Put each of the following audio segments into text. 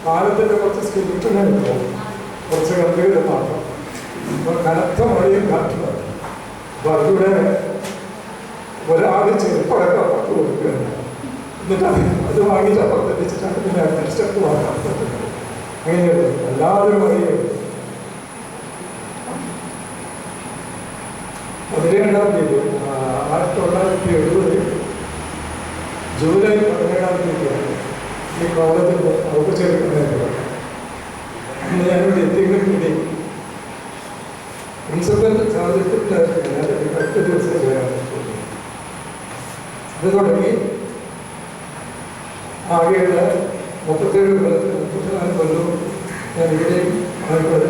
കാലത്തിൻ്റെ കുറച്ച് സ്കില്ലുണ്ട്, കുറച്ച് കമ്പികൾ മാത്രം. അപ്പോൾ കനത്ത മഴയും കാറ്റുമാണ്. അപ്പോൾ അതിലൂടെ ഒരാൾ ചെറുപ്പടക്കം അപ്പുറത്ത് കൊടുക്കുകയാണ്. എന്നിട്ട് അത് വാങ്ങിയിട്ട് അപ്പുറത്തെത്തിച്ചിട്ടാണ് പിന്നെ അടുത്ത സ്റ്റെപ്പ് വാങ്ങാൻ പറ്റുന്നത്. അങ്ങനെയുള്ളൂ എല്ലാവരും അറിയുന്നത്. 17-ാം തീയതി 1970 ജൂലൈ 17-ാം തീയതിയാണ് ഈ കോളേജിൽ ഔപചാരികമായിട്ടുള്ളത്. അന്ന് ഞാനിവിടെ എത്തിയെങ്കിലും കൂടി പ്രിൻസിപ്പൽ സാഹചര്യത്തിലായിരുന്നു. ഞാൻ 10 ദിവസം ചെയ്യാൻ പറ്റുള്ളൂ. ഇത് തുടങ്ങി ആകെയുള്ള 37 കൊല്ലത്തിൽ 34 കൊല്ലവും ഞാൻ ഇവിടെയും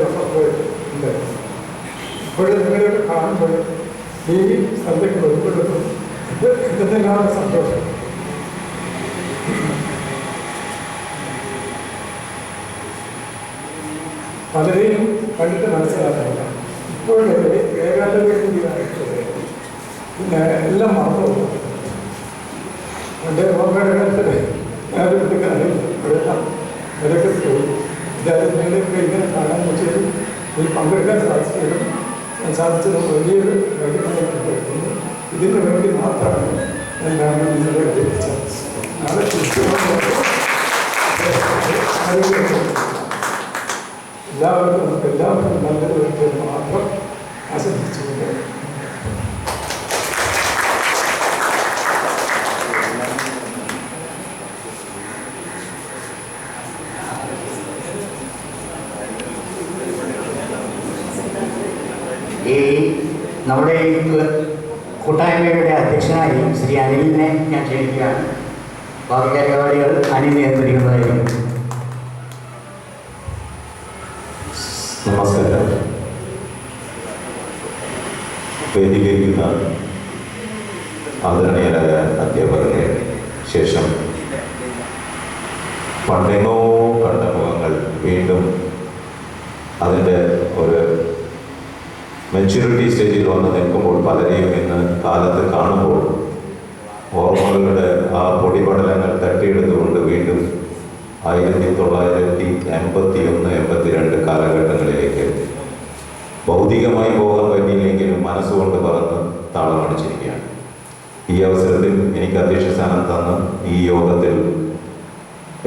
അപ്പുറത്തായിട്ട് ഉണ്ടായിരുന്നു. ഇപ്പോഴും നിങ്ങളെയൊക്കെ കാണുമ്പോൾ ഈ സ്ഥലത്തേക്ക് വരുമ്പോഴൊന്നും എന്തെല്ലാം സന്തോഷം. പലരെയും കണ്ടിട്ട് മനസ്സിലാക്കില്ല. ഇപ്പോഴേ ഏകാന്തമായിട്ട് പിന്നെ എല്ലാം മറന്നു പോകും. എൻ്റെ ഓർമ്മയുടെ കാലത്തിൽ ഞാനൊരു കുട്ടിക്കാരില്ല. ഇപ്പോഴെല്ലാം അവരൊക്കെ പോയി. ഇതായാലും നിങ്ങളെയൊക്കെ ഇങ്ങനെ കാണാൻ പറ്റിയതും ഇതിൽ പങ്കെടുക്കാൻ സാധിച്ചതും സാധിച്ചതും വലിയൊരു കാര്യമായിട്ട് ഇതിന് വേണ്ടി മാത്രമാണ് ഞാൻ കാരണം നിങ്ങളെ വിളിച്ചത്. നാളെ എല്ലാവർക്കും നമുക്ക് എല്ലാവർക്കും നല്ലത് വേണ്ടത് മാത്രം ആശംസിച്ചുകൊണ്ട് നമ്മുടെ കൂട്ടായ്മയുടെ അധ്യക്ഷനായി ശ്രീ അനിലിനെ ഞാൻ ക്ഷണിക്കുകയാണ്. ബാക്കി പരിപാടികൾ അനിൽ നിയന്ത്രിക്കുന്നതായിരിക്കും. നമസ്കാരം. വേദികരിക്കുന്ന ആദരണീയരായ അധ്യാപകരെ, ശേഷം പണ്ടെങ്ങോ കണ്ട മുഖങ്ങൾ വീണ്ടും അതിൻ്റെ ഒരു മെച്യൂരിറ്റി സ്റ്റേജിൽ വന്ന് നിൽക്കുമ്പോൾ പലരെയും ഇന്ന് കാലത്ത് കാണുമ്പോൾ ഓർമ്മകളുടെ ആ പൊടിപടലങ്ങൾ തട്ടിയെടുത്തുകൊണ്ട് വീണ്ടും 1981-82 കാലഘട്ടങ്ങളിലേക്ക് ഭൗതികമായി പോകാൻ പറ്റിയില്ലെങ്കിലും മനസ്സുകൊണ്ട് പറന്ന് താളമടിച്ചിരിക്കുകയാണ്. ഈ അവസരത്തിൽ എനിക്ക് അധ്യക്ഷ സ്ഥാനം തന്ന് ഈ യോഗത്തിൽ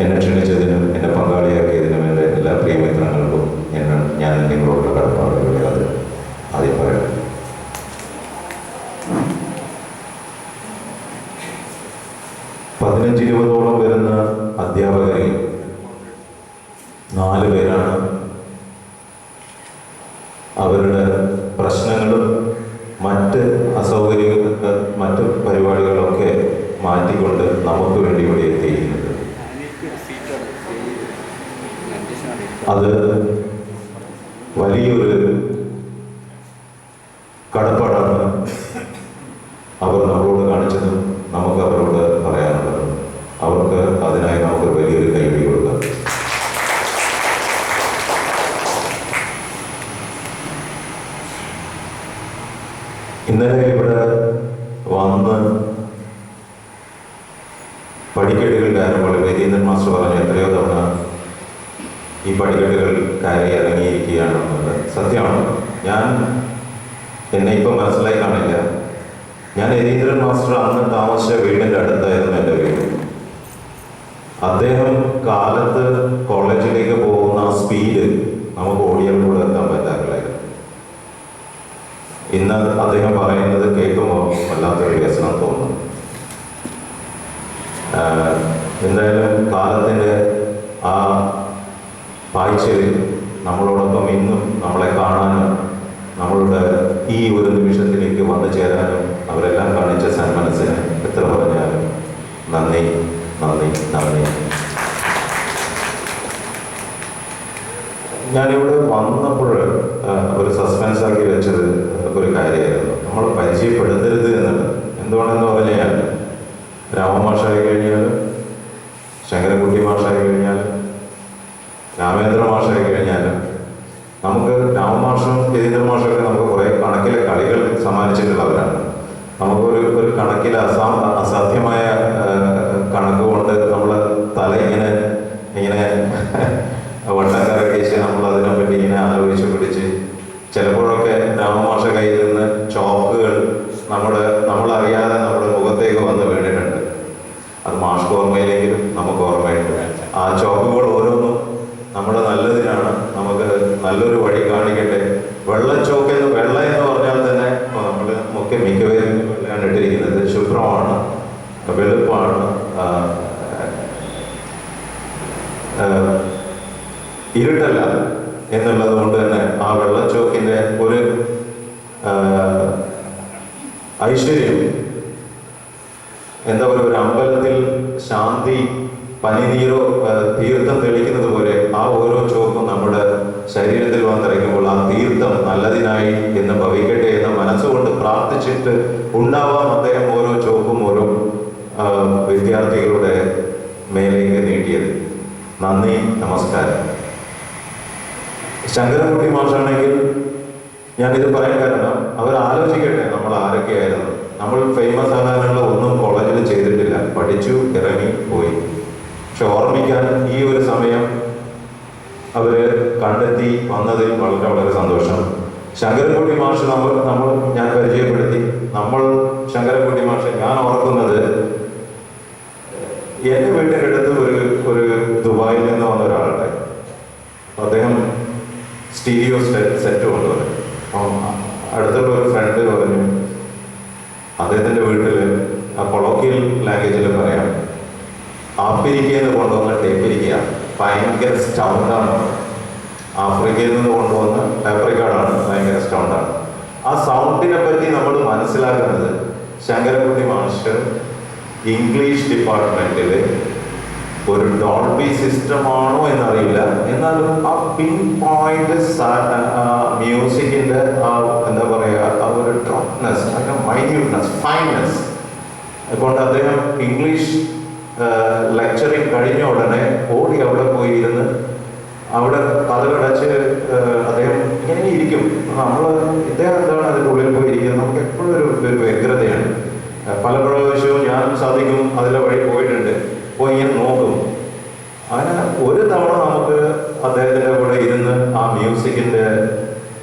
എന്നെ ക്ഷണിച്ചതിനും എന്നെ പങ്കാളിയാക്കിയതിനും എൻ്റെ എല്ലാ പ്രിയമിത്രങ്ങൾക്കും ഞാൻ നിങ്ങളോട് കടപ്പാടുകൾ ആദ്യം പറയട്ടെ. പതിനഞ്ചിരുപതോളം വരുന്ന അധ്യാപകരിൽ 4 പേരാണ് അവരുടെ പ്രശ്നങ്ങളും മറ്റ് അസൗകര്യങ്ങൾ മറ്റ് പരിപാടികളൊക്കെ മാറ്റിക്കൊണ്ട് നമുക്ക് വേണ്ടി ഇവിടെ എത്തിയിരിക്കുന്നത്. അത് വലിയൊരു കടപ്പാടാണ് അവർ നമ്മളോട് കാണിച്ചതും നമുക്ക് അവരോട് പറയാനുള്ളത്. അവർക്ക് അതിനായി നമുക്ക് വലിയൊരു കൈവടി കൊടുക്കാം. ഇന്നലെ ഇവിടെ വന്ന് പടിക്കെട്ടുകൾ കയറുമ്പോൾ വേദീന്ദ്രൻ മാസ്റ്റർ പറഞ്ഞു എത്രയോ തവണ ഈ പടിക്കെട്ടുകൾ കയറി ഇറങ്ങിയിരിക്കുകയാണെന്നുള്ളത് സത്യമാണ്. ഞാൻ എന്നെ ഇപ്പം മനസ്സിലായി കാണില്ല. ഞാൻ രവീന്ദ്രൻ മാസ്റ്റർ അന്ന് താമസിച്ച വീടിൻ്റെ അടുത്തായിരുന്നു എൻ്റെ വീട്. അദ്ദേഹം കാലത്ത് കോളേജിലേക്ക് പോകുന്ന ആ സ്പീഡ് നമുക്ക് ഓടിയപ്പോൾ എത്താൻ പറ്റാറില്ലായിരുന്നു. ഇന്ന് അദ്ദേഹം പറയുന്നത് കേൾക്കുമ്പോൾ വല്ലാത്തൊരു വ്യസനം തോന്നുന്നു. എന്തായാലും കാലത്തിൻ്റെ ആ പാഴ്ചയിൽ നമ്മളോടൊപ്പം ഇന്നും നമ്മളെ കാണാനും നമ്മളുടെ ഈ ഒരു നിമിഷത്തിലേക്ക് വന്നു ചേരാനും അവരെല്ലാം കാണിച്ച സന്മനസ്സിന് എത്ര പറഞ്ഞാലും നന്ദി, നന്ദി, നന്ദി. ഞാനിവിടെ വന്നപ്പോൾ ഒരു സസ്പെൻസ് ആക്കി വെച്ചത് ഒരു കാര്യമായിരുന്നു, നമ്മൾ പരിചയപ്പെടുത്തരുത് എന്നുള്ളത്. എന്തുകൊണ്ടെന്ന് പറഞ്ഞാൽ രാമമാഷായി കഴിഞ്ഞാൽ, ശങ്കരൻകുട്ടി മാഷായി കഴിഞ്ഞാൽ, രാമേന്ദ്ര മാഷായി കഴിഞ്ഞാൽ, നമുക്ക് രാമമാഷും രവീന്ദ്ര മാഷൊക്കെ നമുക്ക് കുറേ കണക്കിലെ കളികൾ സമ്മാനിച്ചിട്ടുള്ളവരാണ്. നമുക്കൊരു കണക്കിൽ അസാധ്യമായ കണക്ക് കൊണ്ട് നമ്മളെ തല ഇങ്ങനെ വട്ടക്കറക്കേച്ച് നമ്മൾ അതിനെപ്പറ്റി ഇങ്ങനെ ആലോചിച്ച് പിടിച്ച് ചിലപ്പോഴൊക്കെ രാമമാഷ കയ്യിൽ നിന്ന് ചോക്കുകൾ നമ്മളറിയാതെ നമ്മുടെ മുഖത്തേക്ക് വന്ന് വീണിട്ടുണ്ട്. അത് മാഷ്ക്ക് ഓർമ്മയില്ലെങ്കിലും നമുക്ക് ഓർമ്മയുണ്ട്. ആ ചോക്കുകൾ ഓരോന്നും നമ്മുടെ നല്ലതിനാണ്, നമുക്ക് നല്ലൊരു വഴി കാണിക്കട്ടെ. വെള്ളച്ചോക്ക് വെള്ള എന്ന് പറഞ്ഞാൽ തന്നെ നമ്മൾ മിക്കവരും കണ്ടിട്ടിരിക്കുന്നത് ശുഭ്രമാണ്, വെളുപ്പാണ്, ഇരുട്ടല്ല എന്നുള്ളത് കൊണ്ട് തന്നെ ആ വെള്ളച്ചോക്കിന്റെ ഒരു ഐശ്വര്യം എന്താ പറയുക, ഒരു അമ്പലത്തിൽ ശാന്തി പനിനീരോ തീർത്ഥം തെളിക്കുന്നത് പോലെ ആ ഓരോ ചോക്കും നമ്മുടെ ശരീരത്തിൽ വന്നിറങ്ങുമ്പോൾ ആ തീർത്ഥം നല്ലതിനായി എന്ന് ഭവിക്കട്ടെ എന്ന് മനസ്സുകൊണ്ട് പ്രാർത്ഥിച്ചിട്ട് ഉണ്ടാവാം അദ്ദേഹം ഓരോ ചോക്കും ഓരോ വിദ്യാർത്ഥികളുടെ മേലേക്ക് നീട്ടിയത്. നന്ദി, നമസ്കാരം. ശങ്കരൻകുട്ടി മാഷാണെങ്കിൽ ഞാനിത് പറയാൻ കാരണം അവർ ആലോചിക്കട്ടെ നമ്മൾ ആരൊക്കെയായിരുന്നു. നമ്മൾ ഫേമസ് ആകാനുള്ള ഒന്നും കോളേജിൽ ചെയ്തിട്ടില്ല, പഠിച്ചു ഇറങ്ങി പോയി. പക്ഷെ ഓർമ്മിക്കാൻ ഈ ഒരു സമയം അവര് കണ്ടെത്തി വന്നതിൽ വളരെ വളരെ സന്തോഷം. ശങ്കരൻകുട്ടി മാഷ് ഞാൻ പരിചയപ്പെടുത്തി. ശങ്കരൻകുട്ടി മാഷ് ഞാൻ ഓർക്കുന്നത് എന്റെ വീട്ടിൻ്റെ അടുത്ത് ഒരു ദുബായിൽ നിന്ന് വന്ന ഒരാളുടെ അദ്ദേഹം സ്റ്റീരിയോ സെറ്റ് കൊണ്ടുവന്നു. അപ്പം അടുത്തുള്ള ഒരു ഫ്രണ്ട് പറഞ്ഞു അദ്ദേഹത്തിന്റെ വീട്ടിൽ കൊളോക്കിയൽ ലാംഗ്വേജിൽ പറയാം, ആഫ്രിക്കയിൽ നിന്ന് കൊണ്ടുവന്ന ടേപ്പിരിക്കുക ഭയങ്കര സ്റ്റൗണ്ടാണ്. ആഫ്രിക്കയിൽ നിന്ന് കൊണ്ടുവന്ന ടേപ്പറിക്കാടാണ്, ഭയങ്കര സ്റ്റൗണ്ടാണ്. ആ സൗണ്ടിനെ പറ്റി നമ്മൾ മനസ്സിലാക്കുന്നത് ശങ്കരൻകുട്ടി മാഷ് ഇംഗ്ലീഷ് ഡിപ്പാർട്ട്മെന്റിൽ ഒരു ഡോൾബി സിസ്റ്റമാണോ എന്നറിയില്ല, എന്നാലും ആ പിൻ പോയിന്റ് മ്യൂസിക്കിന്റെ എന്താ പറയുക, ആ ഒരു ഡ്രോപ്നെസ്, അതിന്റെ മൈന്യൂട്ട്നെസ്, ഫൈൻനെസ് കൊണ്ട് അദ്ദേഹം ഇംഗ്ലീഷ് ലെക്ചറിങ് കഴിഞ്ഞ ഉടനെ ഓടി അവിടെ പോയിരുന്ന് അവിടെ കഥകടച്ച് അദ്ദേഹം ഇങ്ങനെ ഇരിക്കും. ഇദ്ദേഹം എന്താണ് അതിൻ്റെ ഉള്ളിൽ പോയിരിക്കുന്നത്, നമുക്ക് എപ്പോഴും ഒരു വ്യഗ്രതയാണ്. പല പ്രാവശ്യവും ഞാനും സാധിക്കും അതിലെ വഴി പോയിട്ടുണ്ട്, പോയി ഇങ്ങനെ നോക്കും. അങ്ങനെ ഒരു തവണ നമുക്ക് അദ്ദേഹത്തിൻ്റെ കൂടെ ഇരുന്ന് ആ മ്യൂസിക്കിൻ്റെ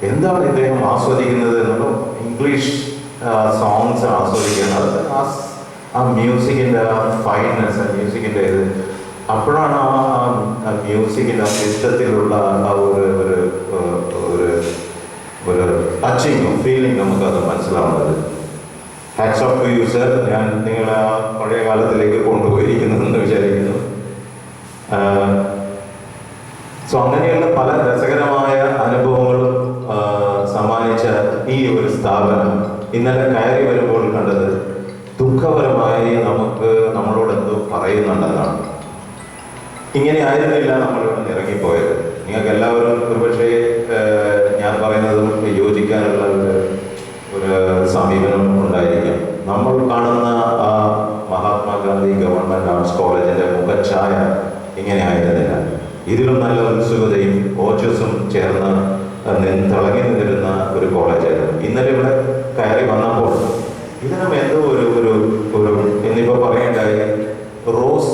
എന്താണ് ഇദ്ദേഹം ആസ്വദിക്കുന്നത് എന്നുള്ള ഇംഗ്ലീഷ് സോങ്സ് ആസ്വദിക്കുന്നത്, ആ മ്യൂസിക്കിൻ്റെ ആ ഫൈൻനെസ്, മ്യൂസിക്കിൻ്റെ ഇത് അപ്പോഴാണ് ആ മ്യൂസിക്കിൻ്റെ ആ സിസ്റ്റത്തിലുള്ള ആ ഒരു ടച്ചിങ് ഫീലിംഗ് നമുക്കത് മനസ്സിലാവുന്നത്. Hats of to you sir. ഞാൻ നിങ്ങളെ ആ പഴയ കാലത്തിലേക്ക് കൊണ്ടുപോയിരിക്കുന്നതെന്ന് വിചാരിക്കുന്നു. സോ അങ്ങനെയുള്ള പല രസകരമായ അനുഭവങ്ങളും സമ്മാനിച്ച ഈ ഒരു സ്ഥാപനം ഇന്നലെ കയറി വരുമ്പോൾ കണ്ടത് ദുഃഖപരമായി നമ്മളോട് എന്തോ പറയുന്നുണ്ടെന്നാണ്. ഇങ്ങനെ ആയിരുന്നില്ല നമ്മളിവിടെ ഇറങ്ങിപ്പോയത്. നിങ്ങൾക്ക് എല്ലാവരും ഒരുപക്ഷെ ഞാൻ പറയുന്നതും യോജിക്കാനുള്ള ഒരു സമീപനം ഉണ്ടായിരിക്കും. നമ്മൾ കാണുന്ന ആ മഹാത്മാഗാന്ധി ഗവൺമെന്റ് ആർട്സ് കോളേജിന്റെ മുഖച്ഛായ ഇങ്ങനെ ആയിരുന്നില്ല. ഇതിലും നല്ല ഉത്സുകതയും ഓജസ്സും ചേർന്ന് തിളങ്ങി നിന്നിരുന്ന ഒരു കോളേജായിരുന്നു. ഇന്നലെ ഇവിടെ കയറി വന്നപ്പോൾ ഇതിനും എന്തോ ഒരു എന്നിപ്പോ പറയേണ്ടായി rose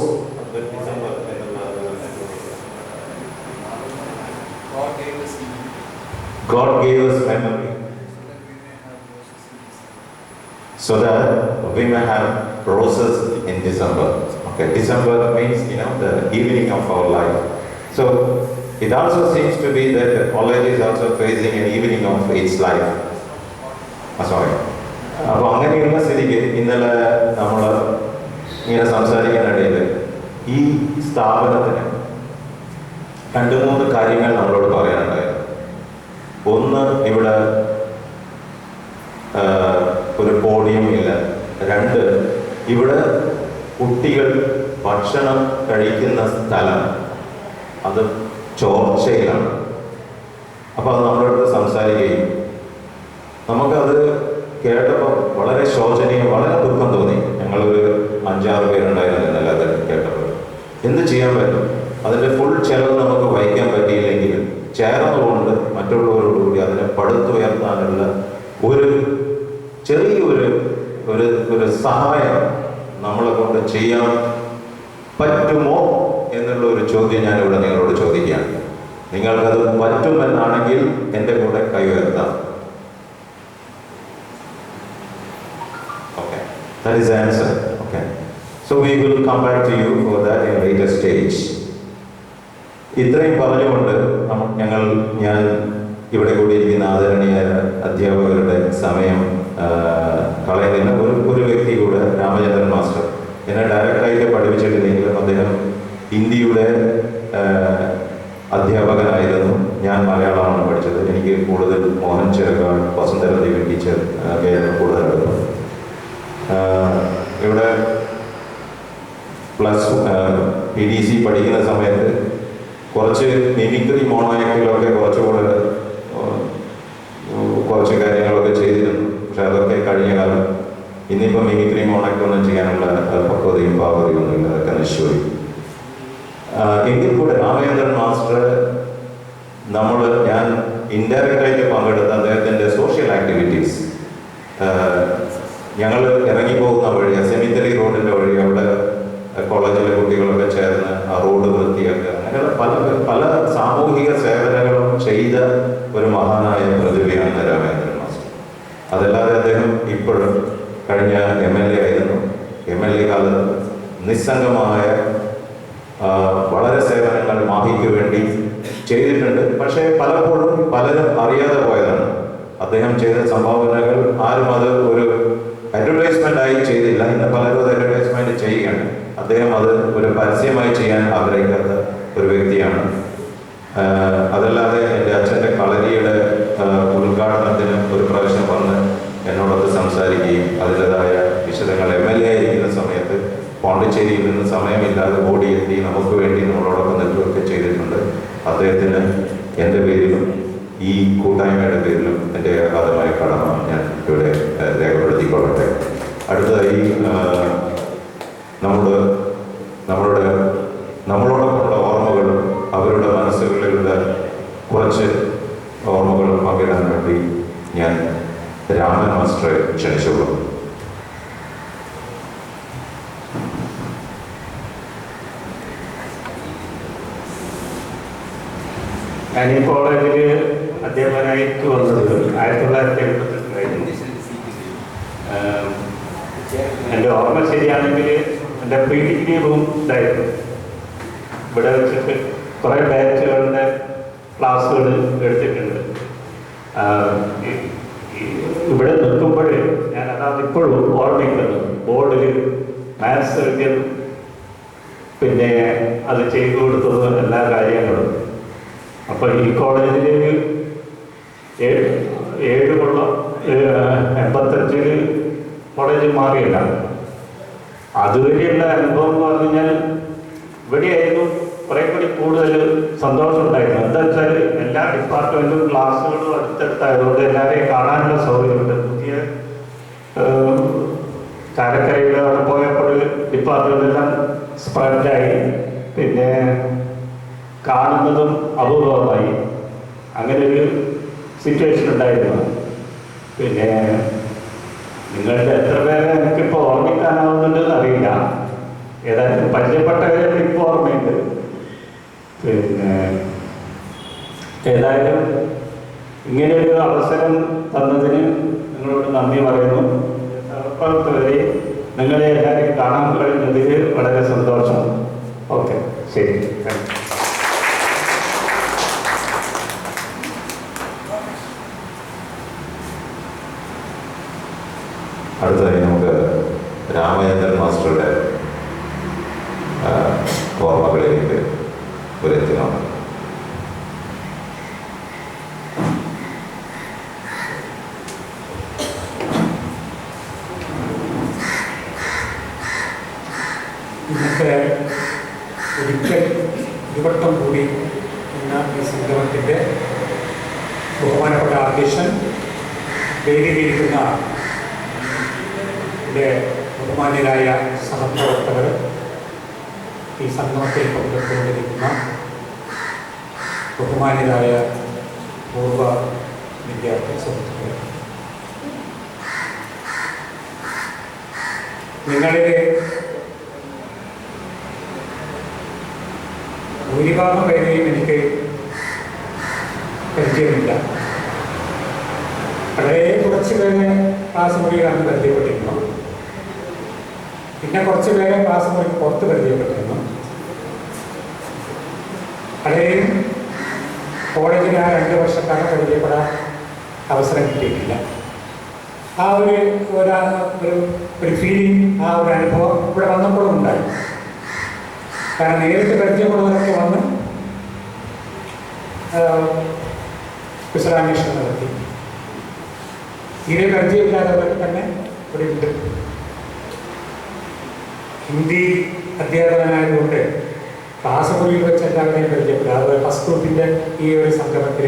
God gave us memory so that we may have roses in December. Okay, December means the evening of our life. So it also seems to be that the college is also facing an evening of its life. Sorry. അപ്പോൾ അങ്ങനെയുള്ള സ്ഥിതിക്ക് ഇന്നലെ നമ്മൾ ഇങ്ങനെ സംസാരിക്കാനിടയിൽ ഈ സ്ഥാപനത്തിന് 2-3 കാര്യങ്ങൾ നമ്മളോട് പറയാനുണ്ടായിരുന്നു. ഒന്ന്, ഇവിടെ ഇവിടെ കുട്ടികൾ ഭക്ഷണം കഴിക്കുന്ന സ്ഥലം അത് ചോർച്ചയിലാണ്. അപ്പോൾ അത് നമ്മുടെ അടുത്ത് സംസാരിക്കുകയും നമുക്കത് കേട്ടപ്പോൾ വളരെ ശോചനീയം, വളരെ ദുഃഖം തോന്നി. ഞങ്ങളൊരു 5-6 പേരുണ്ടായിരുന്നു എന്നല്ല അത് കേട്ടപ്പോൾ. എന്ത് ചെയ്യാൻ പറ്റും? അതിൻ്റെ ഫുൾ ചെലവ് നമുക്ക് വഹിക്കാൻ പറ്റിയില്ലെങ്കിലും ചേർന്നുകൊണ്ട് മറ്റുള്ളവരോടുകൂടി അതിനെ പടുത്തുയർത്താനുള്ള ഒരു ചെറിയൊരു ഒരു സഹായം നമ്മളെ കൊണ്ട് ചെയ്യാൻ പറ്റുമോ എന്നുള്ള ഒരു ചോദ്യം ഞാനിവിടെ നിങ്ങളോട് ചോദിക്കുകയാണ്. നിങ്ങൾക്കത് പറ്റുമെന്നാണെങ്കിൽ എൻ്റെ കൂടെ കൈ ഉയർത്താം. Okay, that is the answer. Okay, so we will come back to you for that in a later stage. ഇത്രയും പറഞ്ഞുകൊണ്ട് ഞാൻ ഇവിടെ കൂടിയിരിക്കുന്ന ആദരണീയ അധ്യാപകരുടെ സമയം കളയുന്നില്ല. ഒരു വ്യക്തി കൂടെ, രാമചന്ദ്രൻ മാസ്റ്റർ, എന്നെ ഡയറക്റ്റായിട്ട് പഠിപ്പിച്ചിട്ടില്ലെങ്കിലും അദ്ദേഹം ഹിന്ദിയുടെ അധ്യാപകനായിരുന്നു. ഞാൻ മലയാളമാണ് പഠിച്ചത്. എനിക്ക് കൂടുതൽ മോഹൻ ചെറുകാട്, വസുന്ധര ദേവി ടീച്ചർ ആയിരുന്നു കൂടുതൽ അടുപ്പം. ഇവിടെ PDC പഠിക്കുന്ന സമയത്ത് കുറച്ച് മിമിക്രി മോണോയാക്ടിലൊക്കെ കുറച്ച് കാര്യങ്ങളൊക്കെ ചെയ്തിരുന്നു. പക്ഷെ അതൊക്കെ കഴിഞ്ഞ കാലം. ഇന്നിപ്പോൾ മിമിക്രി മോണോയാക്ടൊന്നും ചെയ്യാനുള്ള പക്വതയും പാകതയും ഒന്നുമില്ല, അതൊക്കെ നശിച്ചുപോയി. എങ്കിൽ കൂടെ രാമചന്ദ്രൻ മാസ്റ്റർ ഞാൻ ഇൻഡയറക്റ്റായിട്ട് പങ്കെടുത്ത അദ്ദേഹത്തിൻ്റെ സോഷ്യൽ ആക്ടിവിറ്റീസ്, ഞങ്ങൾ ഇറങ്ങിപ്പോകുന്ന വഴി, സെമിത്തറി റോഡിൻ്റെ വഴി, അവിടെ കോളേജിലെ കുട്ടികളൊക്കെ ചേർന്ന് ആ റോഡ് വൃത്തിയാക്കുക, അങ്ങനെ പല സാമൂഹിക സേവനങ്ങളും ചെയ്ത ഒരു മഹാനായ പ്രതിഭയാണ് രാമചന്ദ്രൻ മാസ്റ്റർ. അതല്ലാതെ അദ്ദേഹം ഇപ്പോഴും കഴിഞ്ഞ MLA ആയിരുന്നു. MLA കാലത്ത് നിസ്സംഗമായ വളരെ സേവനങ്ങൾ മാഹിക്ക് വേണ്ടി ചെയ്തിട്ടുണ്ട്. പക്ഷേ പലപ്പോഴും പലരും അറിയാതെ പോയതാണ്. അദ്ദേഹം ചെയ്ത സംഭാവനകൾ ആരും അത് ഒരു അഡ്വർടൈസ്മെന്റ് ആയി ചെയ്തില്ല. ഇന്ന് പലരും അത് അഡ്വർടൈസ്മെന്റ് ചെയ്യുകയാണ്. അദ്ദേഹം അത് ഒരു പരസ്യമായി ചെയ്യാൻ ആഗ്രഹിക്കാത്ത ഒരു വ്യക്തിയാണ്. അതല്ലാതെ എൻ്റെ അച്ഛൻ്റെ കളരിയുടെ ഉദ്ഘാടനത്തിന് ഒരു പ്രാവശ്യം വന്ന് എന്നോടൊത്ത് സംസാരിക്കുകയും അതിൻ്റെതായ വിശദങ്ങൾ MLA ആയിരിക്കുന്ന സമയത്ത് പോണ്ടിച്ചേരിയിൽ നിന്ന് സമയമില്ലാതെ ഓടിയെത്തി നമുക്ക് വേണ്ടി നമ്മളോടൊപ്പം നിൽക്കുകയൊക്കെ ചെയ്തിട്ടുണ്ട്. അദ്ദേഹത്തിന് എൻ്റെ പേരിലും ഈ കൂട്ടായ്മയുടെ പേരിലും എൻ്റെ അഗാധമായ കടമ ഞാൻ ഇവിടെ രേഖപ്പെടുത്തിക്കൊള്ളട്ടെ. അടുത്തതായി നമ്മളോടൊപ്പമുള്ള ഓർമ്മകളും അവരുടെ മനസ്സുകളിലുള്ള കുറച്ച് ഓർമ്മകളും പങ്കിടാൻ വേണ്ടി ഞാൻ രാമൻ മാസ്റ്ററെ ക്ഷണിച്ചുള്ളൂ. ഞാൻ ഈ കോളേജിൽ അധ്യാപകനായിട്ട് വന്നത് 1982 എൻ്റെ ഓർമ്മ ശരിയാണെങ്കിൽ എൻ്റെ പ്രീ ഡിഗ്രി റൂം ഇതായിരുന്നു. ഇവിടെ വെച്ചിട്ട് കുറേ ബാച്ചുകളുടെ ക്ലാസ്സുകൾ എടുത്തിട്ടുണ്ട്. ഇവിടെ നിൽക്കുമ്പോൾ ഞാൻ അതാണ് ഇപ്പോഴും ഓർമ്മിക്കുന്നത്. ബോർഡിൽ മാത്സ് എഴുതിയതും പിന്നെ അത് ചെയ്തു കൊടുത്തതും എല്ലാ കാര്യങ്ങളും. അപ്പോൾ ഈ കോളേജിൽ 85 കോളേജ് മാറിയില്ല. അതുവരെയുള്ള അനുഭവം എന്ന് പറഞ്ഞു കഴിഞ്ഞാൽ ഇവിടെയായിരുന്നു കുറെ കൂടി കൂടുതൽ സന്തോഷം ഉണ്ടായിരുന്നു. എന്താ വെച്ചാൽ എല്ലാ ഡിപ്പാർട്ട്മെന്റും ക്ലാസ്സുകളും അടുത്തടുത്തായതുകൊണ്ട് എല്ലാവരെയും കാണാനുള്ള സൗകര്യമുണ്ട്. പുതിയ ചാലക്കരയിൽ അവിടെ പോയപ്പോൾ ഡിപ്പാർട്ട്മെന്റെല്ലാം സ്പ്രെഡായി, പിന്നെ കാണുന്നതും അപൂർവമായി. അങ്ങനെ ഒരു സിറ്റുവേഷൻ ഉണ്ടായിരുന്നു. പിന്നെ നിങ്ങളുടെ എത്ര പേരെ എനിക്കിപ്പോൾ ഓർമ്മിക്കാനാവുന്നുണ്ടെന്ന് അറിയില്ല. ഏതായാലും പരിചയപ്പെട്ടവരെ ഇപ്പോൾ ഓർമ്മയുണ്ട്. പിന്നെ ഏതായാലും ഇങ്ങനെയൊരു അവസരം തന്നതിന് നിങ്ങളോട് നന്ദി പറയുന്നു. വരെ നിങ്ങളെ എല്ലാവരെയും കാണാൻ കഴിഞ്ഞതിൽ വളരെ സന്തോഷം. ഓക്കെ, ശരി, താങ്ക് യു. അടുത്തതായി നമുക്ക് രാമചന്ദ്രൻ മാസ്റ്ററുടെ ഓർമ്മകളിലേക്ക് എത്തിക്കണം. കോളേജിൻ്റെ ബഹുമാനപ്പെട്ട അധ്യക്ഷൻ, വേദിയിലിരിക്കുന്ന എൻ്റെ ബഹുമാന്യരായ സഹപ്രവർത്തകർ, ഈ സംഗമത്തിൽ പങ്കെടുത്തുകൊണ്ടിരിക്കുന്ന ബഹുമാന്യരായ പൂർവ്വ വിദ്യാർത്ഥി സുഹൃത്തുക്കൾ, നിങ്ങളിലെ ഭൂരിഭാഗം പേരെയും എനിക്ക് പരിചയമില്ല. വളരെ കുറച്ച് പേരെ ക്ലാസ് മുറിയിലാണ് പരിചയപ്പെട്ടിരുന്നു. പിന്നെ കുറച്ച് പേരെ ക്ലാസ് മുറി പുറത്ത് പരിചയപ്പെട്ടിരുന്നു. പലരെയും കോളേജിൽ ആ 2 വർഷക്കാലം പരിചയപ്പെടാൻ അവസരം കിട്ടിയിട്ടില്ല. ആ ഒരു ഫീലിംഗ്, ആ ഒരു അനുഭവം ഇവിടെ വന്നപ്പോഴും ഉണ്ടായി. കാരണം നേരിട്ട് പരിചയമുള്ളവരൊക്കെ വന്ന് കുശലാന്വേഷണം നടത്തി. തീരെ പരിചയമില്ലാത്തവരൊക്കെ തന്നെ ഇവിടെ ഉണ്ട്. ഹിന്ദി അധ്യാപകനായതുകൊണ്ട് ക്ലാസ് മുറിയിൽ വെച്ച് എല്ലാവരെയും പരിചയപ്പെടുക. അതുപോലെ ഫസ്റ്റ് ഗ്രൂപ്പിൻ്റെ ഈ ഒരു സംഗമത്തിൽ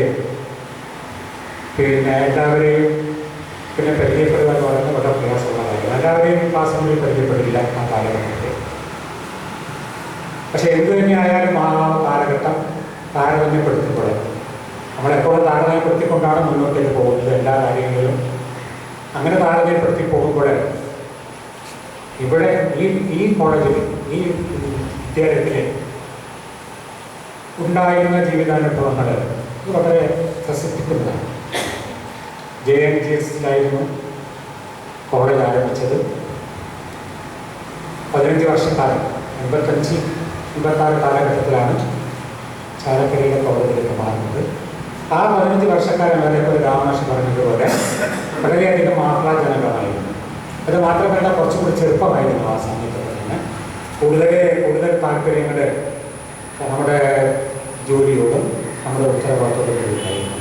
പിന്നെ എല്ലാവരെയും പിന്നെ പരിചയപ്പെടുക എന്ന് പറയുന്നത് വളരെ പ്രയാസമുള്ള കാര്യമാണ്. എല്ലാവരെയും ക്ലാസ് മുറിയിൽ പരിചയപ്പെടില്ല ആ കാലഘട്ടത്തിൽ. പക്ഷെ എന്തു തന്നെയായാലും ആ കാലഘട്ടം താരതമ്യപ്പെടുത്തിക്കൂടെ. നമ്മളെപ്പോഴും താരതമ്യപ്പെടുത്തിക്കൊണ്ടാണ് മുന്നോട്ടേക്ക് പോകുന്നത് എല്ലാ കാര്യങ്ങളിലും. അങ്ങനെ താരതമ്യപ്പെടുത്തി പോകുമ്പോൾ ഇവിടെ ഈ കോളേജിൽ, ഈ വിദ്യാലയത്തിൽ ഉണ്ടായിരുന്ന ജീവിതാനുഭവങ്ങൾ വളരെ പ്രസിദ്ധിക്കുന്നതാണ്. JNGSലായിരുന്നു കോളേജ് ആരംഭിച്ചത്. 15 വർഷക്കാലം 85-86 കാലഘട്ടത്തിലാണ് ചാലക്കരയിലെ കോളേജിലേക്ക് മാറുന്നത്. ആ 15 വർഷക്കാലം അതേപോലെ രാമനാശ് പറഞ്ഞതുപോലെ വളരെയധികം ആഹ്ലാദജനകമായിരുന്നു. അത് മാത്രമല്ല കുറച്ചുകൂടി ചെറുപ്പമായിരുന്നു ആ സമയത്ത് തന്നെ. കൂടുതൽ താല്പര്യങ്ങൾ നമ്മുടെ ജോലിയോടും നമ്മുടെ ഉത്തരവാദിത്വത്തോടും ഉണ്ടായിരുന്നു.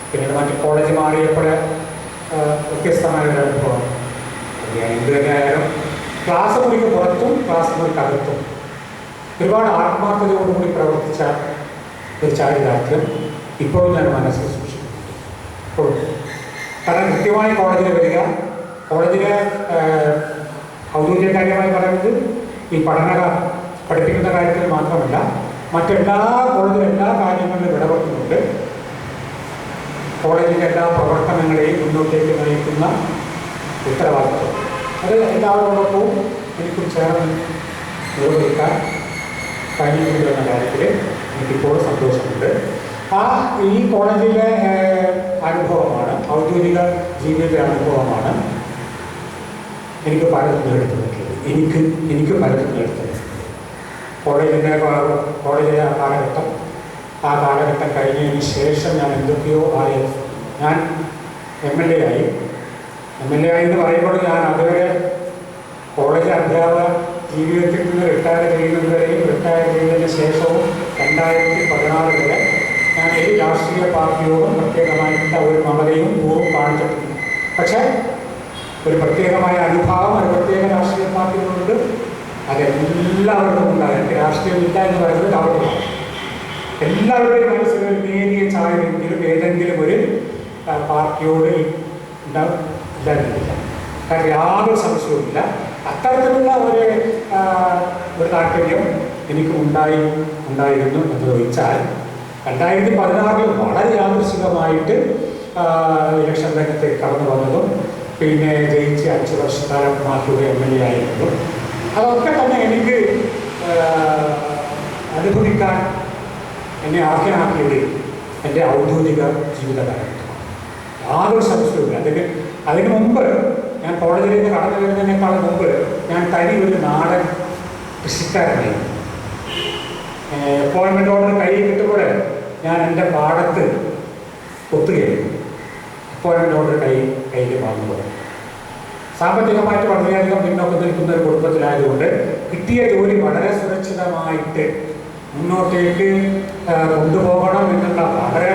പിന്നീട് മറ്റ് കോളേജ് മാറിയപ്പോൾ വ്യത്യസ്തമായ ഒരു അനുഭവം. എന്ത് തന്നെയായാലും ക്ലാസ് മുറിക്ക് പുറത്തും ക്ലാസ് മുറിക്കകത്തും ഒരുപാട് ആത്മാർത്ഥതയോടുകൂടി പ്രവർത്തിച്ച ഒരു ചാരിതാർത്ഥ്യം ഇപ്പോഴും ഞാൻ മനസ്സിൽ സൂക്ഷിക്കുന്നു. ഇപ്പോഴും കാരണം കൃത്യമായി കോളേജിൽ വരിക, കോളേജിലെ ഔദ്യോഗിക കാര്യമായി പറയുന്നത് ഈ പഠിപ്പിക്കുന്ന കാര്യത്തിൽ മാത്രമല്ല, മറ്റെല്ലാ കോളേജിലെ എല്ലാ കാര്യങ്ങളിലും ഇടപെടുന്നുണ്ട്. കോളേജിൻ്റെ എല്ലാ പ്രവർത്തനങ്ങളെയും മുന്നോട്ടേക്ക് നയിക്കുന്ന ഉത്തരവാദിത്വം അത് എല്ലാവരോടൊപ്പവും എനിക്കും ചേർന്ന് നിർവഹിക്കാൻ കഴിഞ്ഞിട്ടുണ്ട് എന്ന കാര്യത്തിൽ എനിക്കിപ്പോഴും സന്തോഷമുണ്ട്. ഈ കോളേജിലെ അനുഭവമാണ്, ഔദ്യോഗിക ജീവിത അനുഭവമാണ് എനിക്ക് പലതും നേടിത്തന്നിട്ടുള്ളത്. എനിക്ക് പലതും നേടിത്തന്നിട്ടുള്ളത് കോളേജിലെ ആ കാലഘട്ടം കഴിഞ്ഞതിന് ശേഷം ഞാൻ എന്തൊക്കെയോ ഞാൻ MLA ആയി എന്ന് പറയുമ്പോൾ ഞാൻ അതുവരെ കോളേജ് അധ്യാപക ജീവിതത്തിൽ നിന്ന് റിട്ടയർ ചെയ്യുന്നതുവരെയും റിട്ടയർ ചെയ്തതിന് ശേഷവും 2016 വരെ ഞാൻ ഒരു രാഷ്ട്രീയ പാർട്ടിയോടും പ്രത്യേകമായിട്ട് ഒരു മമതയും പൂർവ്വം കാണിച്ചിട്ടില്ല. പക്ഷേ ഒരു പ്രത്യേകമായ അനുഭാവം ഒരു പ്രത്യേക രാഷ്ട്രീയ പാർട്ടികളുണ്ട്. അതെല്ലാവർക്കും ഉണ്ടാകും. എനിക്ക് രാഷ്ട്രീയമില്ല എന്ന് പറയുന്നത് അവർക്കാണ്. എല്ലാവരുടെയും മനസ്സിൽ ഒരു നേരിയ ചായമെങ്കിലും ഏതെങ്കിലും ഒരു പാർട്ടിയോട് ഇല്ലാതില്ല. കാരണം യാതൊരു സംശയവുമില്ല. അത്തരത്തിലുള്ള ഒരു താല്പര്യം എനിക്ക് ഉണ്ടായിരുന്നു എന്ന് ചോദിച്ചാൽ 2016 വളരെ യാദൃശ്ചികമായിട്ട് ഇലക്ഷൻ രംഗത്തേക്ക് കടന്നു വന്നതും പിന്നെ ജയിച്ച് 5 വർഷക്കാലം മാറ്റിയുടെ MLA ആയിരുന്നതും അതൊക്കെ തന്നെ എനിക്ക് അനുഭവിക്കാൻ എന്നെ ആർക്കനാക്കിയത് എൻ്റെ ഔദ്യോഗിക ജീവിതകാലഘട്ടമാണ്. യാതൊരു സംശയവുമില്ല. അതിന് മുമ്പ് ഞാൻ കോളേജിലേക്ക് കടന്നു വരുന്നതിനേക്കാൾ മുമ്പ് ഞാൻ തനി ഒരു നാടൻ കൃഷിക്കാരനായിരുന്നു. അപ്പോയിൻമെൻ്റ് ഓർഡർ കയ്യിൽ കിട്ടുമ്പോൾ ഞാൻ എൻ്റെ പാടത്ത് ഒത്തുകയായിരുന്നു. അപ്പോയിൻമെൻ്റ് ഓർഡർ കയ്യിൽ വാങ്ങുമ്പോൾ സാമ്പത്തികമായിട്ട് വളരെയധികം പിന്നോക്കം നിൽക്കുന്ന ഒരു കുടുംബത്തിലായതുകൊണ്ട് കിട്ടിയ ജോലി വളരെ സുരക്ഷിതമായിട്ട് മുന്നോട്ടേക്ക് കൊണ്ടുപോകണം എന്നുള്ള വളരെ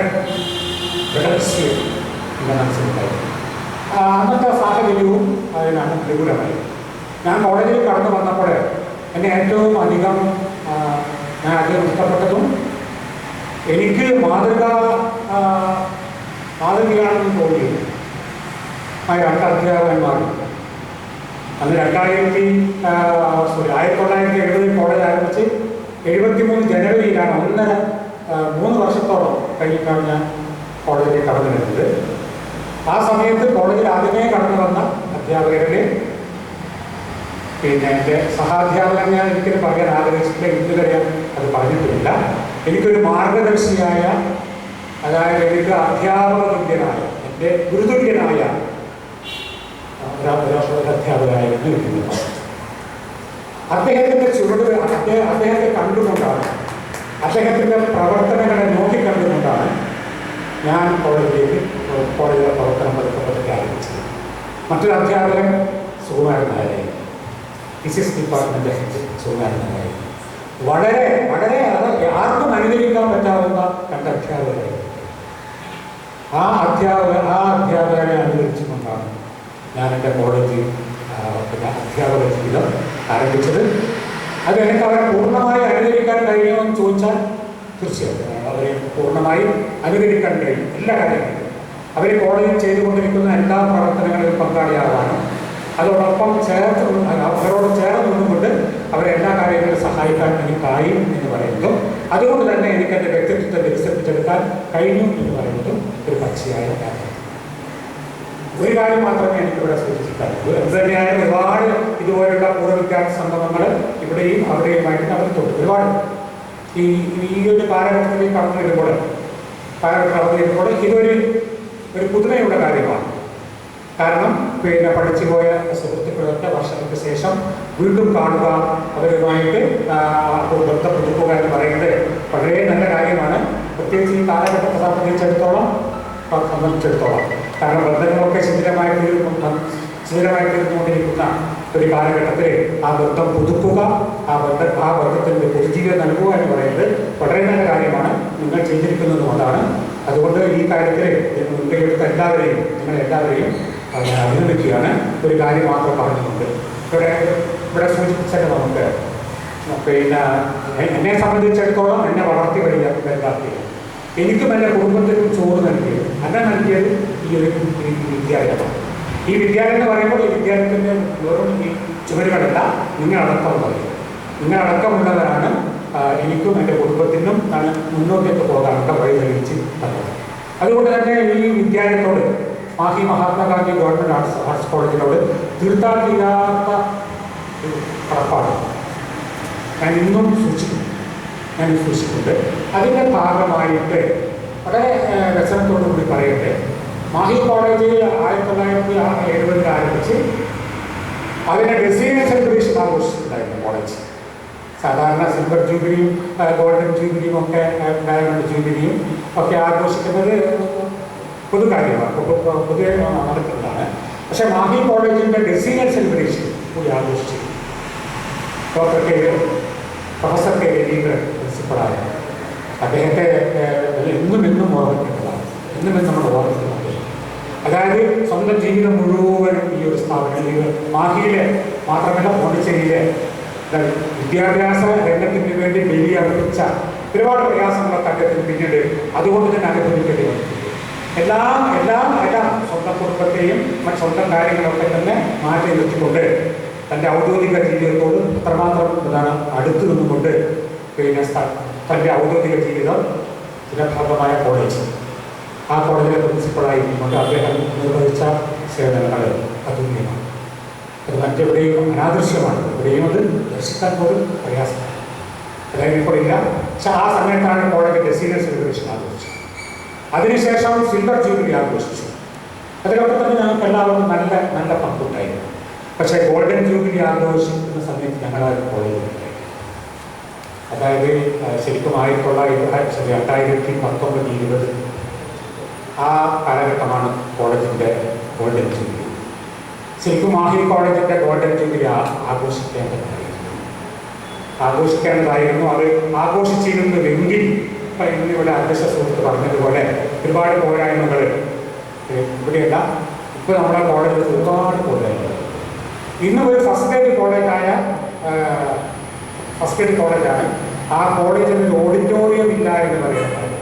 ദൃഢനിശ്ചയം എൻ്റെ മനസ്സിലുണ്ടായിരുന്നു. അന്നത്തെ സാഹചര്യവും അതിനാണ് പ്രതികൂലമായി. ഞാൻ കോളേജിൽ കടന്നു വന്നപ്പോൾ എന്നെ ഏറ്റവും അധികം ഇഷ്ടപ്പെട്ടതും എനിക്ക് മാതൃകയാണെന്ന് തോന്നി ആ 2 അധ്യാപകന്മാർ. അന്ന് 1970 കോളേജ് ആരംഭിച്ച് 73 ജനുവരിയിലാണ് 3 വർഷത്തോളം കഴിഞ്ഞിട്ടാണ് ഞാൻ കോളേജിലേക്ക് കടന്നു വരുന്നത്. ആ സമയത്ത് കോളേജിൽ ആദ്യമേ കടന്നു വന്ന അധ്യാപകരുടെ പിന്നെ എൻ്റെ സഹാധ്യാപകൻ ഞാൻ എനിക്കത് പറയാൻ ആഗ്രഹിച്ചിട്ടില്ല, ഇതുവരെ അത് പറഞ്ഞിട്ടില്ല. എനിക്കൊരു മാർഗദർശിയായ, അതായത് എനിക്ക് അധ്യാപക തുല്യനായ, എൻ്റെ ഗുരുതുല്യനായ ഒരു അധ്യാപകനായിരുന്നു ഇരിക്കുന്നത്. അദ്ദേഹത്തിൻ്റെ ചുവട് അദ്ദേഹത്തെ കണ്ടുകൊണ്ടാണ്, അദ്ദേഹത്തിൻ്റെ പ്രവർത്തനങ്ങളെ നോക്കിക്കണ്ടുകൊണ്ടാണ് ഞാൻ കോളേജിലെ പ്രവർത്തനം പതുക്കെ ആരംഭിച്ചത്. മറ്റൊരു അധ്യാപകൻ സുകുമാരൻ നായരായിരുന്നു, ഫിസിക്സ് ഡിപ്പാർട്ട്മെൻറ്റ് സുകുമാരൻ നായരായിരുന്നു. വളരെ വളരെ ആർക്കും അനുകരിക്കാൻ പറ്റാവുന്ന 2 അധ്യാപകരായിരുന്നു. ആ അധ്യാപകരെ അനുകരിച്ചുകൊണ്ടാണ് ഞാൻ എൻ്റെ കോളേജ് അധ്യാപക ജീവിതം ആരംഭിച്ചത്. അത് എനിക്ക് അവരെ പൂർണ്ണമായി അനുകരിക്കാൻ കഴിയുമെന്ന് ചോദിച്ചാൽ തീർച്ചയായിട്ടും അവരെ പൂർണ്ണമായി അനുകരിക്കാൻ കഴിയും. എല്ലാ കാര്യങ്ങളും അവർ കോളേജിൽ ചെയ്തുകൊണ്ടിരിക്കുന്ന എല്ലാ പ്രവർത്തനങ്ങളിലും പങ്കാളിയാകാനും അതോടൊപ്പം അവരോട് ചേർന്ന് നിന്നുകൊണ്ട് അവരെല്ലാ കാര്യങ്ങളും സഹായിക്കാൻ എനിക്കായി എന്ന് പറയുന്നതും, അതുകൊണ്ട് തന്നെ എനിക്ക് എൻ്റെ വ്യക്തിത്വത്തെ വികസിപ്പിച്ചെടുക്കാൻ കഴിഞ്ഞു എന്ന് പറയുന്നതും ഒരു പച്ചയായ കാര്യം. ഒരു കാര്യം മാത്രമേ എനിക്കിവിടെ സൂചിപ്പിക്കാറുള്ളൂ. എന്ത് തന്നെയായാലും ഒരുപാട് ഇതുപോലുള്ള പൂർവ്വ വിദ്യാർത്ഥി സംഗമങ്ങൾ ഇവിടെയും അവിടെയുമായിട്ട് നടന്നിട്ടുണ്ട്. ഒരുപാട് ഈ ഒരു കാലഘട്ടത്തിൽ കടന്നു വരുമ്പോൾ ഇതൊരു പുതുമയുള്ള കാര്യമാണ്. കാരണം പിന്നെ പഠിച്ചു പോയ സുഹൃത്തുക്കളൊക്കെ വർഷങ്ങൾക്ക് ശേഷം വീണ്ടും കാണുക, അവരുമായിട്ട് ബന്ധം പുതുക്കുക എന്ന് പറയുന്നത് വളരെ നല്ല കാര്യമാണ്. പ്രത്യേകിച്ച് ഈ കാലഘട്ടത്തെ സംബന്ധിച്ചിടത്തോളം. കാരണം ബന്ധങ്ങളൊക്കെ ശിഥിലമായി തീർന്നുകൊണ്ടിരിക്കുന്ന ഒരു കാലഘട്ടത്തിൽ ആ ബന്ധം പുതുക്കുക, ആ ബന്ധത്തിന് പുതുജീവൻ നൽകുക എന്ന് പറയുന്നത് വളരെ നല്ല കാര്യമാണ്. നിങ്ങൾ ചെയ്തിരിക്കുന്നത് കൊണ്ടാണ്. അതുകൊണ്ട് ഈ കാര്യത്തിൽ മുൻകൈയെടുത്ത നിങ്ങളെല്ലാവരെയും ഞാൻ അഭിനന്ദിക്കുകയാണ്. ഒരു കാര്യം മാത്രം പറഞ്ഞുകൊണ്ട് ഇവിടെ സൂചിപ്പിച്ചത് നമുക്ക് പിന്നെ എന്നെ സംബന്ധിച്ചിടത്തോളം എന്നെ വളർത്തി വലുതാക്കിയത്, എനിക്കും എൻ്റെ കുടുംബത്തിനും ചോറ് നൽകിയത്, അന്നം നൽകിയത് ഈ ഒരു വിദ്യാലയമാണ്. ഈ വിദ്യാലയം എന്ന് പറയുമ്പോൾ ഈ വിദ്യാലയത്തിൻ്റെ വെറും ഈ ചുവരുകളല്ല, നിങ്ങളടക്കമുള്ളവരാണ് എനിക്കും എൻ്റെ കുടുംബത്തിനും മുന്നോട്ടേക്ക് പോകാനുള്ള വഴി തെളിയിച്ച് തന്നത്. അതുകൊണ്ട് തന്നെ ഈ വിദ്യാലയത്തോട്, മാഹി മഹാത്മാഗാന്ധി ഗവൺമെൻറ് ആർട്സ് കോളേജിനോട് തീർത്താൻ തീരാത്ത കടപ്പാട് ഞാൻ ഇന്നും സൂക്ഷിക്കുന്നുണ്ട്. അതിൻ്റെ ഭാഗമായിട്ട് വളരെ വ്യസനത്തോടു കൂടി പറയട്ടെ, മാഹി കോളേജ് 1970 ആരംഭിച്ച് അതിനെ ഡെസിഗ്നേഷൻ സെലിബ്രേഷൻ ആഘോഷിച്ചിട്ടുണ്ടായിരുന്നു കോളേജ്. സാധാരണ സിൽവർ ജൂബിലിയും ഗോൾഡൻ ജൂബിലിയും ഒക്കെ ഡയമണ്ട് ജൂബിലിയും ഒക്കെ ആഘോഷിക്കുന്നത് പൊതു കാര്യമാണ്, പൊതുവെ നടക്കുന്നതാണ്. പക്ഷേ മാഹി കോളേജിൻ്റെ ഡെസിഗ്നേഷൻ സെലിബ്രേഷൻ കൂടി ആഘോഷിച്ചു. പ്രൊഫസർ കെ രവീന്ദ്രൻ പ്രിൻസിപ്പളായ അദ്ദേഹത്തെ എന്നും ഓർമ്മിക്കേണ്ടതാണ്, എന്നും നമ്മൾ ഓർമ്മിക്കുന്നത്. അതായത് സ്വന്തം ജീവിതം മുഴുവനും ഈ ഒരു സ്ഥാപനത്തിൽ മാഹിയിലെ മാത്രമല്ല പോണ്ടിച്ചേരിയിലെ വിദ്യാഭ്യാസ രംഗത്തിന് വേണ്ടി ബലിയർപ്പിച്ച ഒരുപാട് പ്രയാസങ്ങളൊക്കെ അദ്ദേഹത്തിന് പിന്നീട് അതുകൊണ്ട് തന്നെ അനുഭവിക്കേണ്ടി വന്നിട്ടുണ്ട്. എല്ലാം സ്വന്തം കുടുംബത്തെയും സ്വന്തം കാര്യങ്ങളൊക്കെ തന്നെ മാറ്റി നിർത്തിക്കൊണ്ട് തൻ്റെ ഔദ്യോഗിക ജീവിതത്തോട് അത്രമാത്രം അടുത്തു നിന്നുകൊണ്ട് പിന്നെ തൻ്റെ ഔദ്യോഗിക ജീവിതം ഭാഗമായ കോളേജ്, ആ കോളേജിലെ പ്രിൻസിപ്പളായിരിക്കുമ്പോൾ അദ്ദേഹം നിർവഹിച്ച സേവനങ്ങൾ അതുല്യമാണ്. അത് മറ്റെവിടെയും അനാദൃശ്യമാണ്. എവിടെയും അത് ദർശിക്കാൻ പോലും പ്രയാസമാണ്. അതായത് ഇപ്പോൾ ഇല്ല. പക്ഷെ ആ സമയത്താണ് കോളേജ് ഡെസിഗ്നേഷൻ സെലിബ്രേഷൻ ആഘോഷിച്ചത്. അതിനുശേഷം സിൽവർ ജൂബിലി ആഘോഷിച്ചു. അതിലൊക്കെ തന്നെ ഞങ്ങൾക്ക് എല്ലാവർക്കും നല്ല പങ്കുണ്ടായിരുന്നു. പക്ഷേ ഗോൾഡൻ ജൂബിലി ആഘോഷിക്കുന്ന സമയത്ത് ഞങ്ങളാരും കോളേജിലുണ്ടായിരുന്നു. അതായത് ശരിക്കും 1919-20 ആ കാലഘട്ടമാണ് കോളേജിൻ്റെ ഗോൾഡൻ ജൂബിലി. ശരിക്കും മാഹി കോളേജിൻ്റെ ഗോൾഡൻ ജൂബിലി ആഘോഷിക്കേണ്ടതായിരുന്നു. അത് ആഘോഷിച്ചിരുന്നുവെങ്കിൽ ഇന്നിവിടെ അധ്യക്ഷ സുഹൃത്ത് പറഞ്ഞതുപോലെ ഒരുപാട് പോരായ്മകൾ ഇവിടെയല്ല. ഇപ്പോൾ നമ്മുടെ കോളേജിൽ ഒരുപാട് പോരായ്മകൾ. ഇന്ന് ഒരു ഫസ്റ്റ് ഗ്രേഡ് കോളേജാണ്. ആ കോളേജിൽ ഒരു ഓഡിറ്റോറിയം ഇല്ല എന്ന് പറയുന്നത്.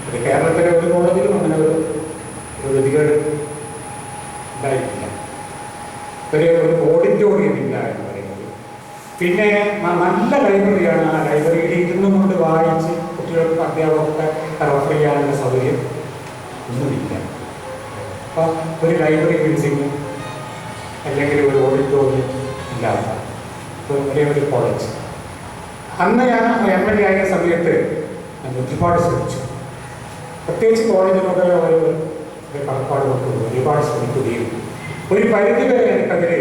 ഇത് കേരളത്തിലെ ഒരു കോളേജിലും അങ്ങനെ ഒരു ഗതികേട് ഉണ്ടായിട്ടില്ല. ഒരു ഓഡിറ്റോറിയം ഇല്ല എന്ന് പറയുന്നത്. പിന്നെ നല്ല ലൈബ്രറിയാണ്. ആ ലൈബ്രറിയിൽ ഇരുന്നും കൊണ്ട് വായിച്ച് കുട്ടികൾക്ക് അധ്യാപകർക്ക് റെഫർ ചെയ്യാനുള്ള സൗകര്യം ഒന്നുമില്ല. അപ്പം ഒരു ലൈബ്രറി ബിൽഡിങ് അല്ലെങ്കിൽ ഒരു ഓഡിറ്റോറിയം ഇല്ലാത്ത ഒരേ ഒരു കോളേജ്. അന്ന് ഞാൻ MLA ആയ സമയത്ത് ഞാൻ ഒരുപാട് ശ്രമിച്ചു. പ്രത്യേകിച്ച് കോളേജിലൊക്കെ ഒരു കടപ്പാട് കൊണ്ടുപോയി ഒരുപാട് ശ്രമിക്കുകയും ഒരു പരിധി വരെ എനിക്കതിൽ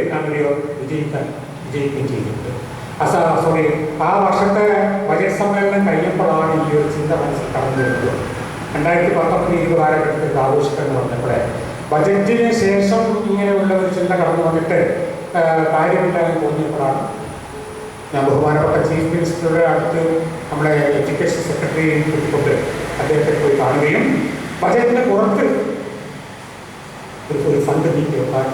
വിജയിക്കുകയും ചെയ്തിട്ടുണ്ട്. സോറി, ആ വർഷത്തെ ബജറ്റ് സമ്മേളനം കഴിഞ്ഞപ്പോഴാണ് ഈ ഒരു ചിന്ത മനസ്സിൽ കടന്നു വരുന്നത്. 2019-20 കാലഘട്ടത്തിൽ ആഘോഷിക്കാൻ വന്നപ്പോഴേ ബജറ്റിന് ശേഷം ഇങ്ങനെയുള്ള ഒരു ചിന്ത കടന്നു വന്നിട്ട് കാര്യമില്ലാതെ തോന്നിയപ്പോഴാണ് ഞാൻ ബഹുമാനപ്പെട്ട ചീഫ് മിനിസ്റ്ററുടെ അടുത്ത് നമ്മുടെ എഡ്യൂക്കേഷൻ സെക്രട്ടറി കൊണ്ട് അദ്ദേഹത്തെ പോയി കാണുകയും ബജറ്റിന് പുറത്ത് ഒരു ഫണ്ട് നീക്കിവെക്കാൻ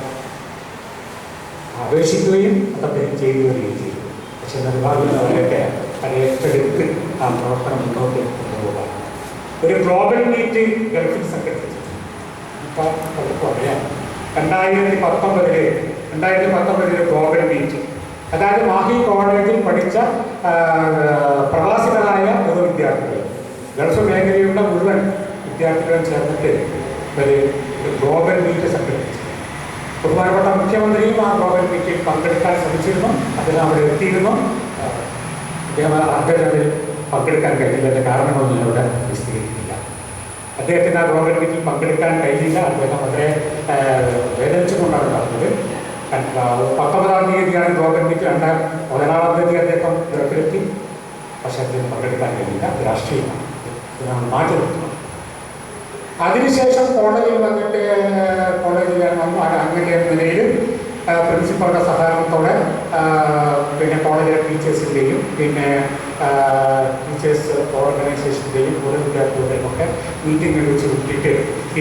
അപേക്ഷിക്കുകയും അത് അദ്ദേഹം ചെയ്യുകയും ചെയ്തു. പക്ഷെ നിർഭാഗ്യവരൊക്കെ അത് ഏറ്റെടുത്ത് ആ പ്രവർത്തനം മുന്നോട്ട് കൊണ്ടുപോകാൻ ഒരു ഗ്ലോബൽ മീറ്റ് ഗൾഫിൽ സംഘടിപ്പിച്ചു. ഇപ്പം പലർക്കും അറിയാം. 2019 ഗ്ലോബൽ മീറ്റ്, അതായത് മാഹി കോളേജിൽ പഠിച്ച പ്രവാസികളായ പൊതു വിദ്യാർത്ഥികൾ, ഗൾഫ് മേഖലയിലുള്ള മുഴുവൻ വിദ്യാർത്ഥികളും ചേർന്നിട്ട് ഒരു ഗ്ലോബൽ മീറ്റ് സംഘടിപ്പിച്ചു. ബഹുമാനപ്പെട്ട മുഖ്യമന്ത്രിയും ആ ഗ്ലോബൽ മീറ്റിൽ പങ്കെടുക്കാൻ ശ്രമിച്ചിരുന്നു. അതിന് അവിടെ എത്തിയിരുന്നു. അദ്ദേഹത്തിന് പങ്കെടുക്കാൻ കഴിഞ്ഞില്ല. കാരണങ്ങളൊന്നും ഞാനിവിടെ വിശദീകരിക്കില്ല. അദ്ദേഹത്തിന് ആ ഗ്ലോബൽ മീറ്റിൽ പങ്കെടുക്കാൻ കഴിഞ്ഞില്ല. അദ്ദേഹം വളരെ വേദനിച്ചുകൊണ്ടാണ് പറഞ്ഞത്. 19-ാം തീയതിയാണ് ഗ്ലോബൽ മീറ്റ്. 16-ാം തീയതി അദ്ദേഹം ഗൾഫിലെത്തി. പക്ഷെ അദ്ദേഹം പങ്കെടുക്കാൻ കഴിഞ്ഞില്ല. അത് രാഷ്ട്രീയമാണ്. ഇതിനാണ് മാറ്റി നിർത്തുന്നത്. അതിനുശേഷം കോളേജിൽ വന്നിട്ട് കോളേജിൽ വന്നു. അങ്ങനെ നിലയിൽ പ്രിൻസിപ്പളുടെ സഹകരണത്തോടെ പിന്നെ കോളേജിലെ ടീച്ചേഴ്സിൻ്റെയും പിന്നെ ടീച്ചേഴ്സ് ഓർഗനൈസേഷൻ്റെയും ഓരോ വിദ്യാർത്ഥികളുടെയും ഒക്കെ മീറ്റിംഗ് വിളിച്ച് കൂട്ടിയിട്ട് ഈ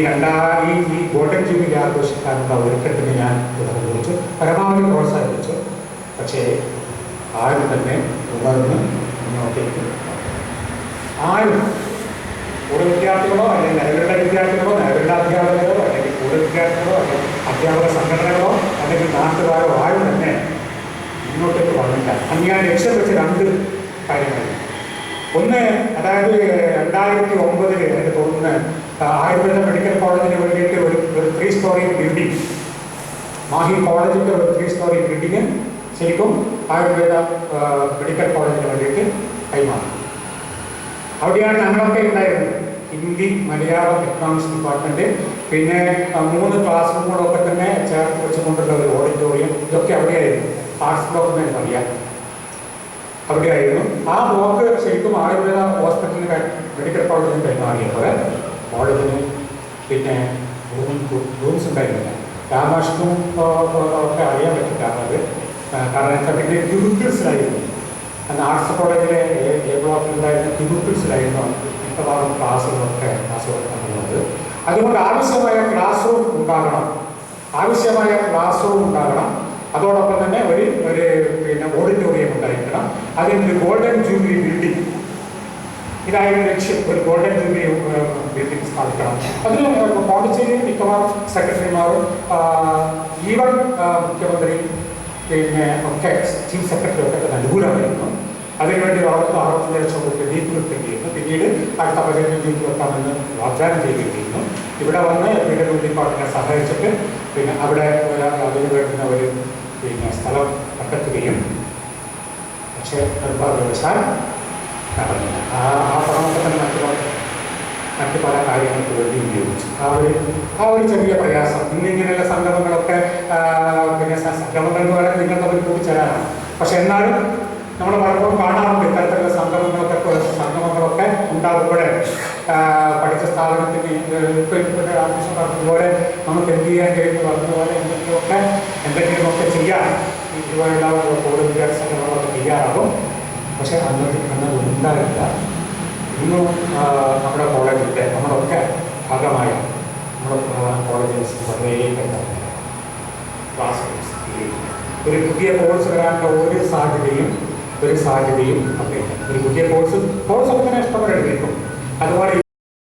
ഗോൾഡൻ ജൂബിലി ആഘോഷിക്കാനുള്ള ഒരുക്കത്തിന് ഞാൻ കുറിച്ച് പരമാവധി പ്രോത്സാഹിപ്പിച്ചു. പക്ഷേ ആരും തന്നെ ഉണർന്ന് മുന്നോട്ടേക്ക് ആരും പൂർവ്വ വിദ്യാർത്ഥികളോ അല്ലെങ്കിൽ നിലവിലുള്ള വിദ്യാർത്ഥികളോ നിലവിലുള്ള അധ്യാപകരോ അല്ലെങ്കിൽ പൂർവ്വ വിദ്യാർത്ഥികളോ അല്ലെങ്കിൽ അധ്യാപക സംഘടനകളോ അല്ലെങ്കിൽ നാട്ടുകാരോ ആരും തന്നെ മുന്നോട്ടേക്ക് വന്നില്ല. അന്ന് ഞാൻ ലക്ഷ്യം വെച്ച് 2 കാര്യങ്ങൾ. ഒന്ന്, അതായത് 2009 എനിക്ക് തോന്നുന്ന ആയുർവേദ മെഡിക്കൽ കോളേജിന് വേണ്ടിയിട്ട് ഒരു 3 സ്റ്റോറി ബിൽഡിംഗ്, മാഹി കോളേജിൻ്റെ ഒരു 3 സ്റ്റോറി ബിൽഡിങ് ശരിക്കും ആയുർവേദ മെഡിക്കൽ കോളേജിന് വേണ്ടിയിട്ട് കൈമാറി. അവിടെയാണ് ഞങ്ങളൊക്കെ ഉണ്ടായിരുന്നത്. ഹിന്ദി, മലയാളം, എക്കണോമിക്സ് ഡിപ്പാർട്ട്മെൻറ്റ്, പിന്നെ 3 ക്ലാസ് റൂമുകളൊക്കെ തന്നെ ചേർത്ത് വെച്ചുകൊണ്ടുള്ള ഒരു ഓഡിറ്റോറിയം, ഇതൊക്കെ അവിടെയായിരുന്നു. ആർട്സ് ബ്ലോക്ക് എന്ന് പറയാം, അവിടെയായിരുന്നു. ആ ബ്ലോക്ക് ശരിക്കും ആയുർവേദ ഹോസ്പിറ്റലിന് മെഡിക്കൽ കോളേജിന് കൈമാറിയപ്പോൾ കോളേജിന് പിന്നെ റൂംസ് ഉണ്ടായിരുന്നില്ല. രാമാഷ്ക്കും ഒക്കെ അറിയാൻ പറ്റില്ല അത്. കാരണം വെച്ചാൽ പിന്നെ ക്യൂബിക്കിൾസിലായിരുന്നു. അന്ന് ആർട്സ് കോളേജിലെ എ ബ്ലോക്കിലുണ്ടായിരുന്ന ക്യൂബിക്കിൾസിലായിരുന്നു മിക്കവാറും ക്ലാസ്സുകളൊക്കെ നടന്നത്. അതുകൊണ്ട് ആവശ്യമായ ക്ലാസ് റൂം ഉണ്ടാകണം. അതോടൊപ്പം തന്നെ ഒരു പിന്നെ ഓഡിറ്റോറിയം ഉണ്ടായിരിക്കണം. അതിനൊരു ഗോൾഡൻ ജൂബിലി ബിൽഡിംഗ്, ഇതായിരുന്നു ലക്ഷ്യം. ഒരു ഗോൾഡൻ ജൂബിലി ബിൽഡിംഗ് സ്ഥാപിക്കണം. അതിന് പോണ്ടിച്ചേരിയിൽ മിക്കവാറും സെക്രട്ടറിമാരും ഈവൻ മുഖ്യമന്ത്രി പിന്നെ ഒക്കെ ചീഫ് സെക്രട്ടറി ഒക്കെ തന്നെ അനുകൂലമായിരുന്നു. അതിനുവേണ്ടി 65 ലക്ഷം രൂപ നീക്കി വെക്കുകയായിരുന്നു. പിന്നീട് അടുത്ത ബജറ്റിൽ നീക്കി വെക്കാമെന്ന് വാഗ്ദാനം ചെയ്യുകയായിരുന്നു. ഇവിടെ വന്ന് വീട് ഡിപ്പാർട്ട്മെൻറ്റിനെ സഹായിച്ചിട്ട് പിന്നെ അവിടെ അതിന് വേണ്ടുന്ന ഒരു പിന്നെ സ്ഥലം കണ്ടെത്തുകയും പക്ഷേ നിർഭാഗ്യവശാൽ നടന്നില്ല. ആ പണമൊക്കെ തന്നെ മറ്റു പല കാര്യങ്ങൾക്ക് വേണ്ടി ഉപയോഗിച്ചു. ആ ഒരു ചെറിയ പ്രയാസം. ഇന്നിങ്ങനെയുള്ള സംഗമങ്ങളൊക്കെ പിന്നെ സംഗമങ്ങൾ എന്ന് പറയുന്നത് നിങ്ങൾ തമ്മിൽ കൂട്ടിച്ചേരാനാണ്. പക്ഷെ എന്നാലും നമ്മൾ പലപ്പോഴും കാണാറുണ്ട് ഇത്തരത്തിലുള്ള സംഗമങ്ങളൊക്കെ ഉണ്ടാകുമ്പോഴേ പഠിച്ച സ്ഥാപനത്തിന് ആവശ്യം പറഞ്ഞതുപോലെ നമുക്ക് എന്ത് ചെയ്യാൻ കഴിയുമെന്ന് പറഞ്ഞതുപോലെ എന്തെങ്കിലുമൊക്കെ ചെയ്യാം. ഇതുപോലെയുള്ള കൂടുതൽ വിദ്യാർത്ഥി സംഘടനകളൊക്കെ ചെയ്യാറാകും. പക്ഷെ അന്നത് ഉണ്ടാകില്ല. ഇന്നും നമ്മുടെ കോളേജിൻ്റെ നമ്മളൊക്കെ ഭാഗമായ നമ്മുടെ കോളേജസ് വളരെ ക്ലാസ് ഒരു പുതിയ കോഴ്സ് വരാനുള്ള ഒരു സാധ്യതയും ഒരു സാധ്യതയും ഒക്കെ ഒരു പുതിയ കോഴ്സ് ഒക്കെ തന്നെ ഇഷ്ടംപോലെ എടുക്കും. അതുപോലെ